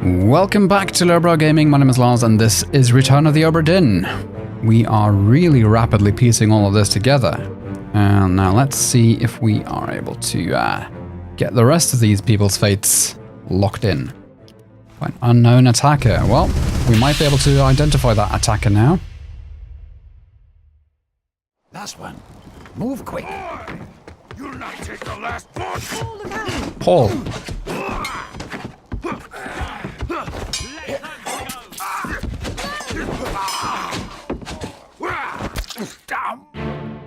Welcome back to Lowbrow Gaming, my name is Lars and this is Return of the Obra Dinn. We are really rapidly piecing all of this together. And now let's see if we are able to get the rest of these people's fates locked in. An unknown attacker. Well, we might be able to identify that attacker now. Last one. Move quick. You'll not take the last one. Paul.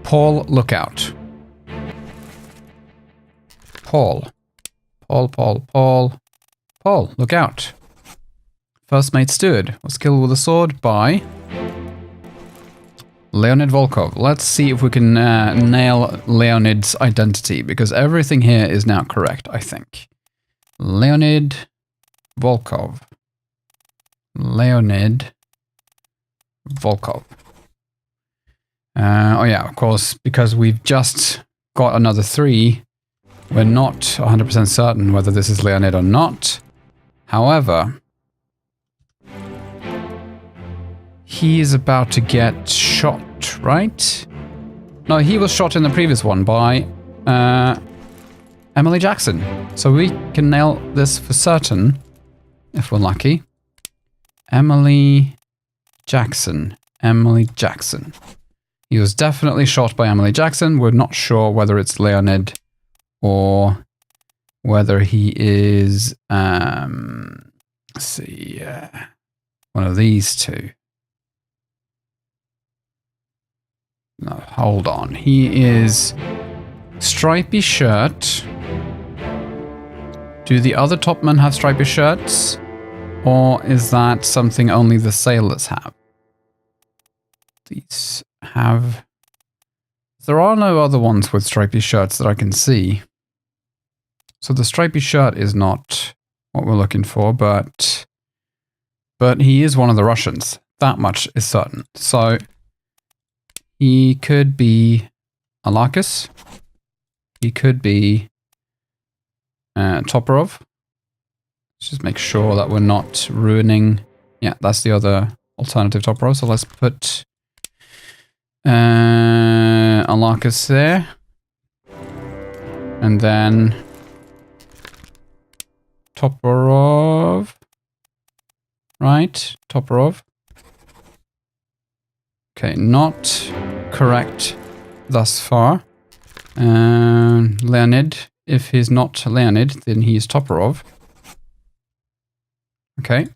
Paul, look out. Paul, look out. First mate steward was killed with a sword by Leonid Volkov. Let's see if we can nail Leonid's identity, because everything here is now correct, I think. Leonid Volkov. Leonid Volkov. Oh yeah, of course, because we've just got another 3, we're not 100% certain whether this is Leonid or not. However, he is about to get shot, right? No, he was shot in the previous one by Emily Jackson. So we can nail this for certain, if we're lucky. Emily Jackson. He was definitely shot by Emily Jackson. We're not sure whether it's Leonid or whether he is, let's see, one of these two. No, hold on. He is stripy shirt. Do the other top men have stripy shirts? Or is that something only the sailors have? These have... There are no other ones with stripy shirts that I can see. So the stripy shirt is not what we're looking for, but he is one of the Russians. That much is certain. So he could be Alarkus. He could be Toporov. Let's just make sure that we're not ruining... Yeah, that's the other alternative Toporov. So let's put Alarkus there. And then Toporov. Right, Toporov. Okay, not correct thus far. Leonid. If he's not Leonid, then he is Toporov. Okay.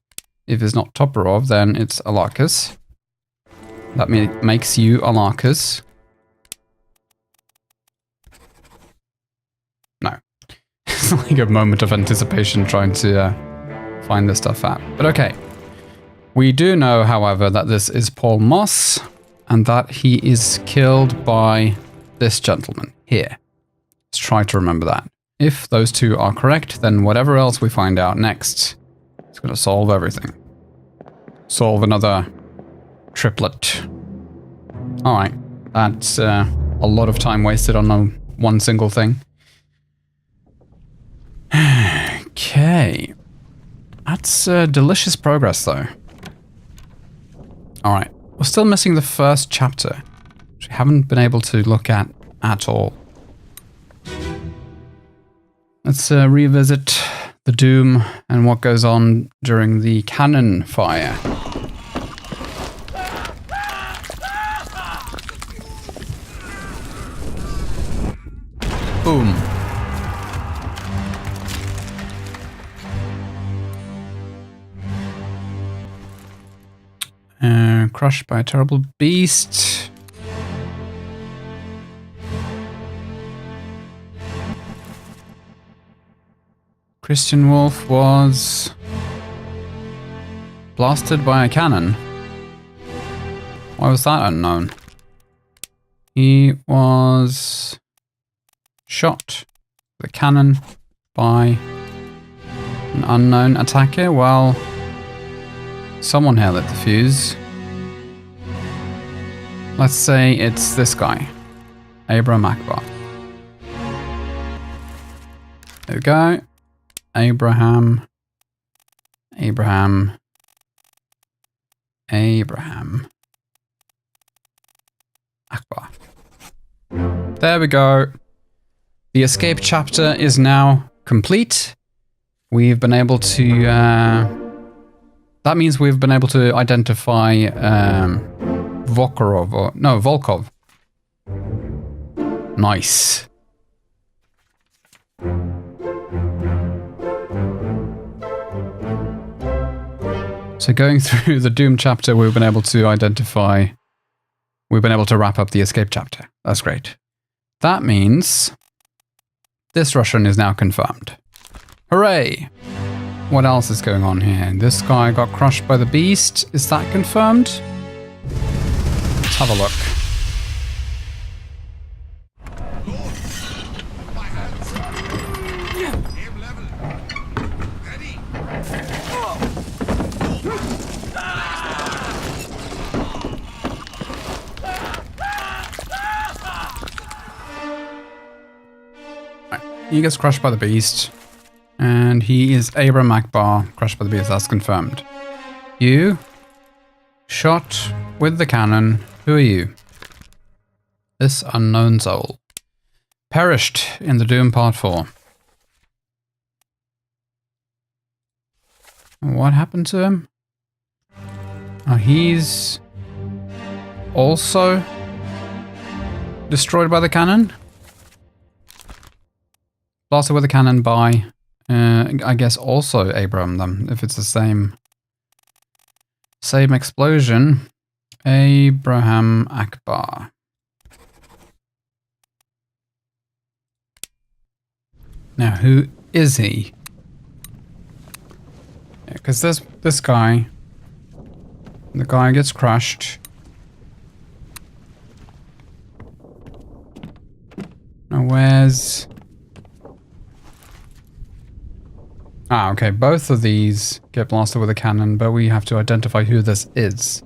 If it's not Toporov, then it's Alarkus. That makes you Alarkus. No. It's like a moment of anticipation trying to find this stuff out. But okay. We do know, however, that this is Paul Moss and that he is killed by this gentleman here. Let's try to remember that. If those two are correct, then whatever else we find out next is going to solve everything. Solve another triplet. Alright, that's a lot of time wasted on one single thing. Okay. That's delicious progress, though. Alright, we're still missing the first chapter, which we haven't been able to look at all. Let's revisit the Doom and what goes on during the cannon fire. Boom. Crushed by a terrible beast. Christian Wolf was blasted by a cannon. Why was that unknown? He was shot with a cannon by an unknown attacker. Well, someone here lit the fuse. Let's say it's this guy, Abraham Akbar. There we go. Abraham Abraham. Akbar. There we go. The escape chapter is now complete. We've been able to... that means we've been able to identify Volkov. Nice. So going through the Doom chapter, we've been able to identify... We've been able to wrap up the escape chapter. That's great. That means this Russian is now confirmed. Hooray! What else is going on here? This guy got crushed by the beast. Is that confirmed? Let's have a look. He gets crushed by the beast. And he is Abraham Akbar, crushed by the beast. That's confirmed. You shot with the cannon. Who are you? This unknown soul. Perished in the Doom Part 4. What happened to him? Oh, he's also destroyed by the cannon? Blasted with a cannon by, I guess, also Abraham, then, if it's the same explosion. Abraham Akbar. Now, who is he? Because this guy, the guy gets crushed. Now, where's... Ah, okay, both of these get blasted with a cannon, but we have to identify who this is.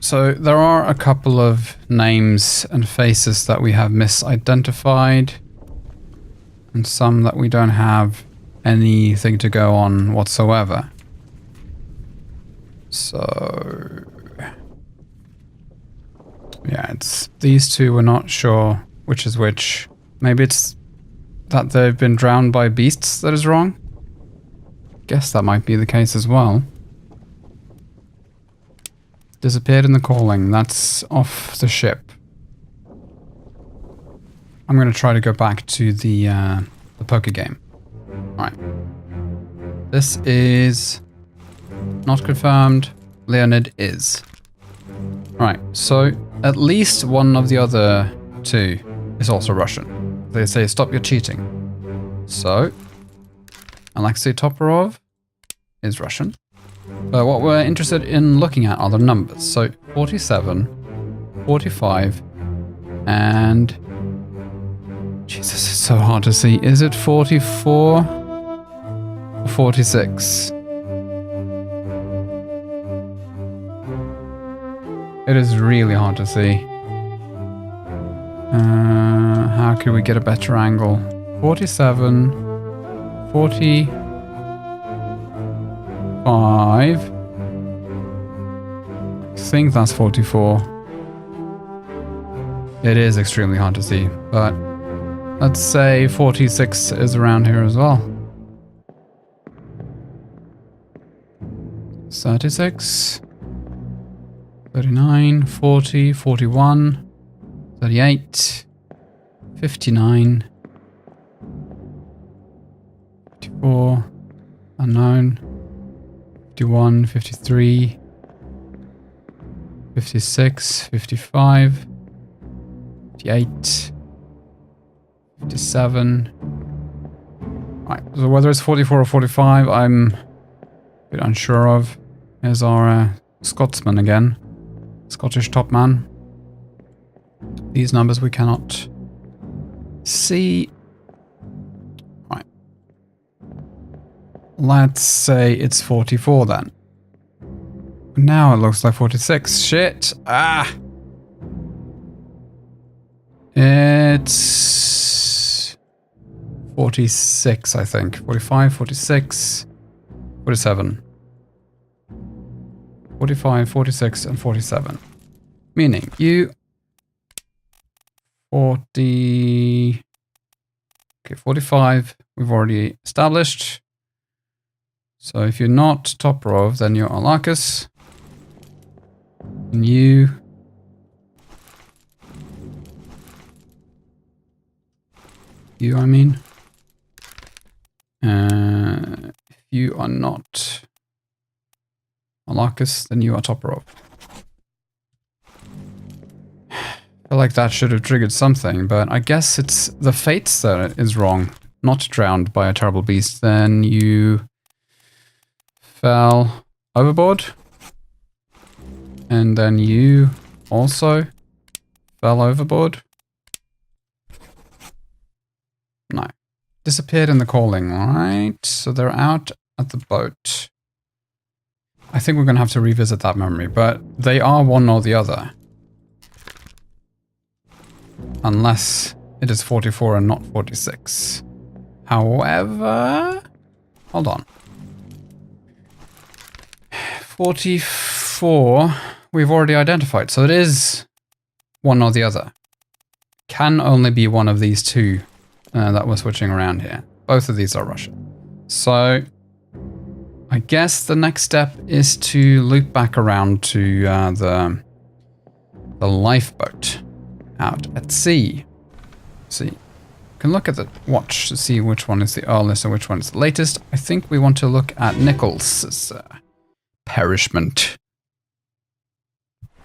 So there are a couple of names and faces that we have misidentified, and some that we don't have anything to go on whatsoever. So... yeah, it's these two, we're not sure which is which. Maybe it's that they've been drowned by beasts that is wrong? Guess that might be the case as well. Disappeared in the calling. That's off the ship. I'm going to try to go back to the poker game. Alright. This is not confirmed. Leonid is. Right, so at least one of the other two is also Russian. They say stop your cheating. So... Alexei Toporov is Russian. But what we're interested in looking at are the numbers. So 47, 45, and... Jesus, it's so hard to see. Is it 44 or 46? It is really hard to see. How could we get a better angle? 47... 45. I think that's 44. It is extremely hard to see, but let's say 46 is around here as well. 36, 39, 40, 41, 38, 59, 54, unknown, 51, 53, 56, 55, 58, 57. Right, so whether it's 44 or 45, I'm a bit unsure of. Here's our Scotsman again. Scottish top man. These numbers we cannot see. Right. Let's say it's 44 then. Now it looks like 46. Shit. Ah. It's 46, I think. 45, 46, 47. 45, 46, and 47. Meaning you 40... Okay, 45 we've already established. So if you're not Toporov, then you're Arlakis. And you... I mean. If you are not Arlakis, then you are Toporov. I feel like that should have triggered something, but I guess it's the fates that is wrong. Not drowned by a terrible beast, then you fell overboard. And then you also fell overboard. No. Disappeared in the calling, right? So they're out at the boat. I think we're going to have to revisit that memory, but they are one or the other. Unless it is 44 and not 46. However... Hold on. 44 we've already identified, so it is one or the other. Can only be one of these two that we're switching around here. Both of these are Russian. So I guess the next step is to loop back around to the lifeboat out at sea. See, you can look at the watch to see which one is the earliest and which one is the latest. I think we want to look at Nichols' perishment.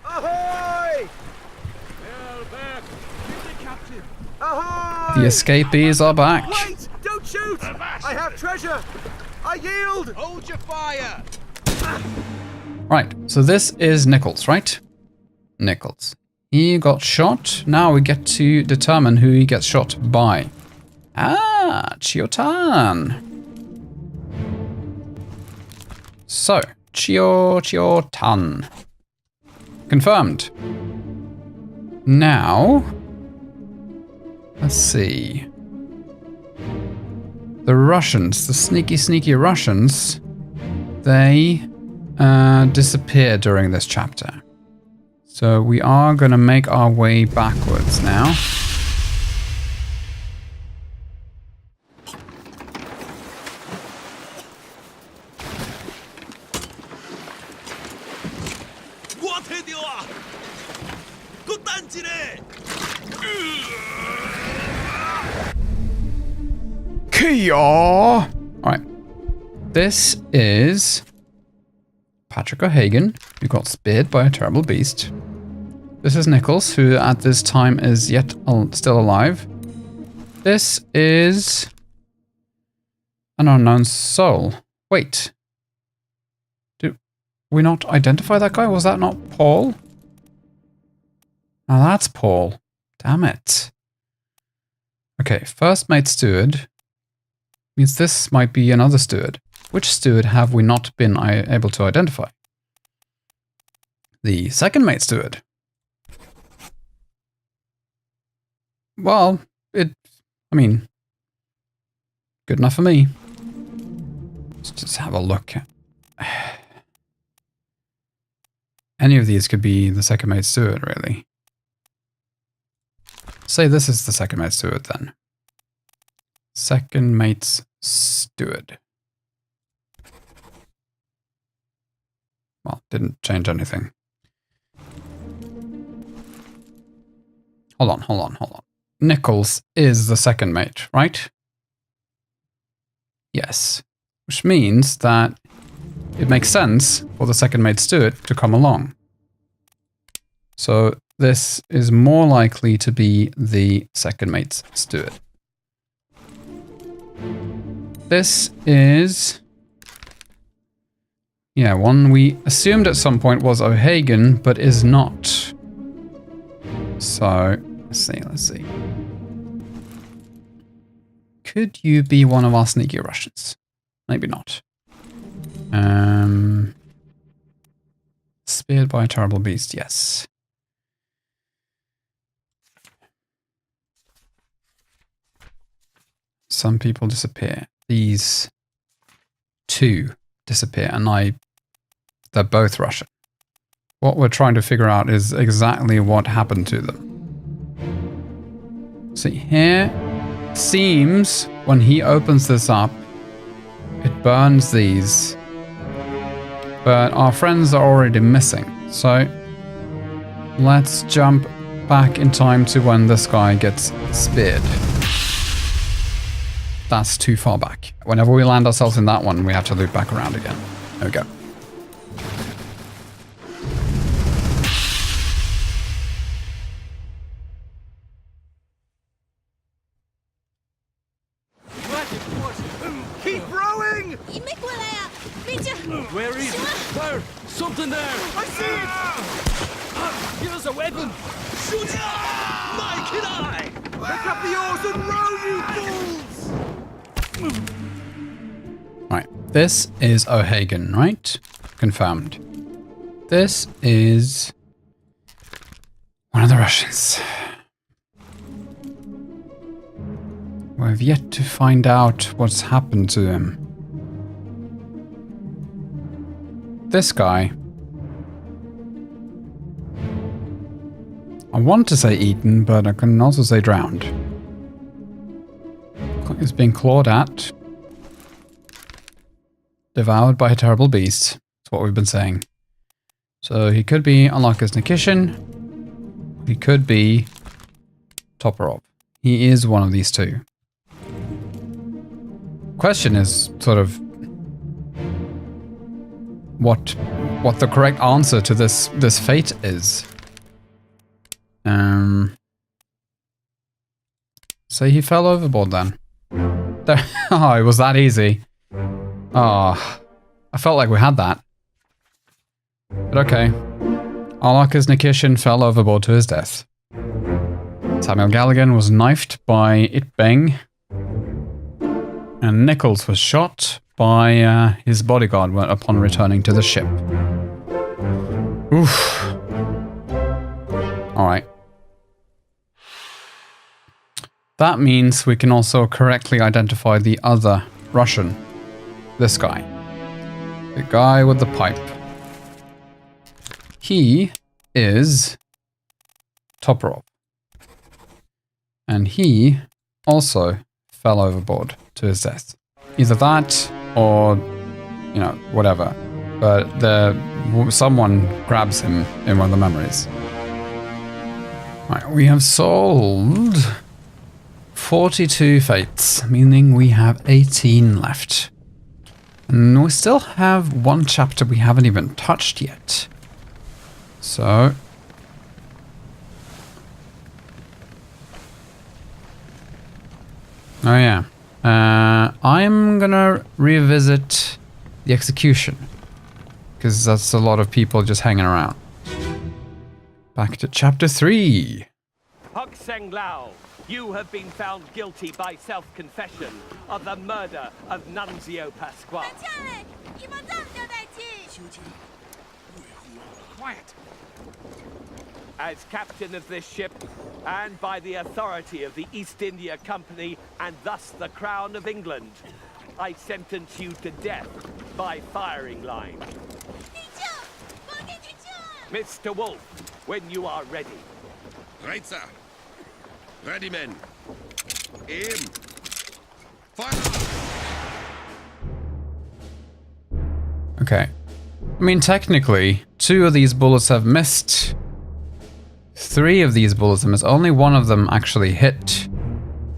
Ahoy! Ahoy! The escapees are back. Wait! Don't shoot! I have treasure! I yield! Hold your fire! Right, so this is Nichols, right? Nichols. He got shot. Now we get to determine who he gets shot by. Ah, Chiotan. So, Chiotan. Confirmed. Now, let's see. The Russians, the sneaky Russians, they disappeared during this chapter. So we are going to make our way backwards now. Kia! Alright. This is Patrick O'Hagan, who got speared by a terrible beast. This is Nichols, who at this time is yet still alive. This is an unknown soul. Wait. Did we not identify that guy? Was that not Paul? Now that's Paul. Damn it. Okay, first mate steward means this might be another steward. Which steward have we not been able to identify? The second mate steward. Well, I mean, good enough for me. Let's just have a look. Any of these could be the second mate steward, really. Say this is the second mate steward, then. Second mate's steward. Well, didn't change anything. Hold on. Nichols is the second mate, right? Yes. Which means that it makes sense for the second mate steward to come along. So this is more likely to be the second mate's steward. This is... yeah, one we assumed at some point was O'Hagan, but is not. So, let's see. Could you be one of our sneaky Russians? Maybe not. Speared by a terrible beast, yes. Some people disappear. These two disappear, and they're both Russian. what we're trying to figure out is exactly what happened to them. See, here seems when he opens this up, it burns these. But our friends are already missing. So let's jump back in time to when this guy gets speared. That's too far back. Whenever we land ourselves in that one, we have to loop back around again. There we go. Keep rowing! Where is it? There! Something there! I see it! Here's a weapon! Shoot it! My kid eye! Pick up the oars and row, you fools! Right, this is O'Hagan, right? Confirmed. This is one of the Russians. We've yet to find out what's happened to him. This guy. I want to say eaten, but I can also say drowned. He's being clawed at. Devoured by a terrible beast. That's what we've been saying. So he could be Unluckus Nikishin. He could be Toporov. He is one of these two. Question is sort of what the correct answer to this fate is. Say he fell overboard then. There, oh, it was that easy. Oh, I felt like we had that. But okay. Unluckus Nikishin fell overboard to his death. Samuel Galligan was knifed by Itbeng. And Nichols was shot by his bodyguard upon returning to the ship. Oof. Alright. That means we can also correctly identify the other Russian. This guy. The guy with the pipe. He is Toporov. And he also fell overboard to his death. Either that or, you know, whatever. But someone grabs him in one of the memories. Right, we have solved 42 fates, meaning we have 18 left. And we still have one chapter we haven't even touched yet. So... oh yeah. I'm gonna revisit the execution. Because that's a lot of people just hanging around. Back to chapter 3. Hok Seng Lao, you have been found guilty by self-confession of the murder of Nunzio Pasquale. Quiet! As captain of this ship, and by the authority of the East India Company, and thus the Crown of England, I sentence you to death by firing line. Mr. Wolf, when you are ready. Right, sir. Ready, men. Aim. Fire! Okay. I mean, technically, 2 of these bullets have missed. 3 of these bullets have missed. Only 1 of them actually hit.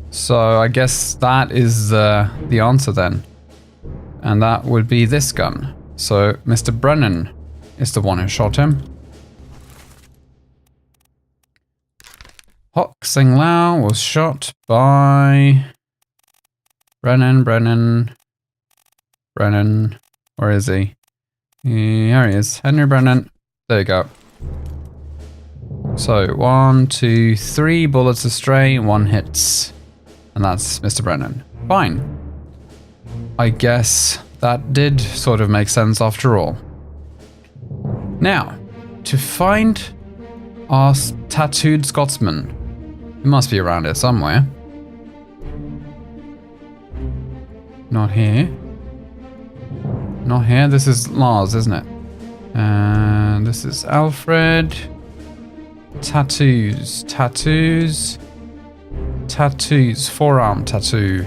So I guess that is the answer then. And that would be this gun. So Mr. Brennan is the one who shot him. Hok Seng Lao was shot by Brennan. Where is he? Here he is. Henry Brennan. There you go. So 1, 2, 3 bullets astray, 1 hits. And that's Mr. Brennan. Fine. I guess that did sort of make sense after all. Now, to find our tattooed Scotsman. He must be around here somewhere. Not here. Not here. This is Lars, isn't it? And this is Alfred. Tattoos. Tattoos. Tattoos. Forearm tattoo.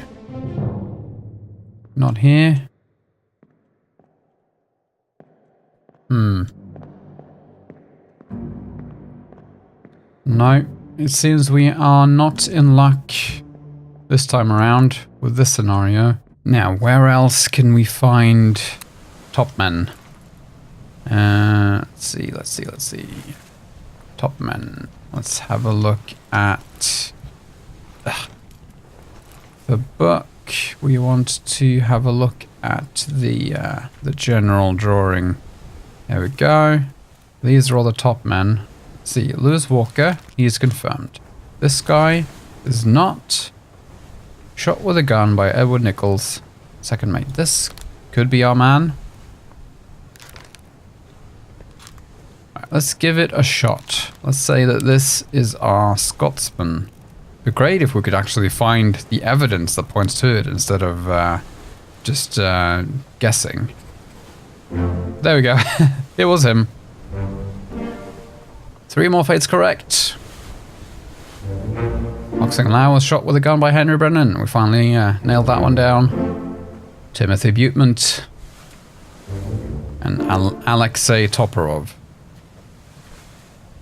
Not here. No, it seems we are not in luck this time around with this scenario. Now, where else can we find top men? Let's see. Top men. Let's have a look at the book. We want to have a look at the general drawing. There we go. These are all the top men. Let's see, Lewis Walker, he is confirmed. This guy is not. Shot with a gun by Edward Nichols, second mate. This could be our man. Right, let's give it a shot. Let's say that this is our Scotsman. It'd be great if we could actually find the evidence that points to it instead of just guessing. There we go. It was him. 3 more fates correct. Oxing Lau was shot with a gun by Henry Brennan. We finally nailed that one down. Timothy Butemont. And Alexei Toporov.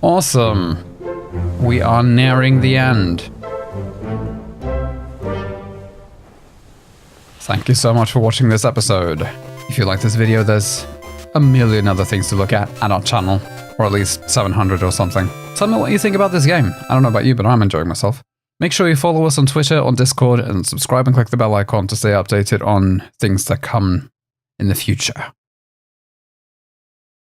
Awesome. We are nearing the end. Thank you so much for watching this episode. If you like this video, there's a million other things to look at our channel. Or at least 700 or something. Tell me what you think about this game. I don't know about you, but I'm enjoying myself. Make sure you follow us on Twitter, on Discord, and subscribe and click the bell icon to stay updated on things that come in the future.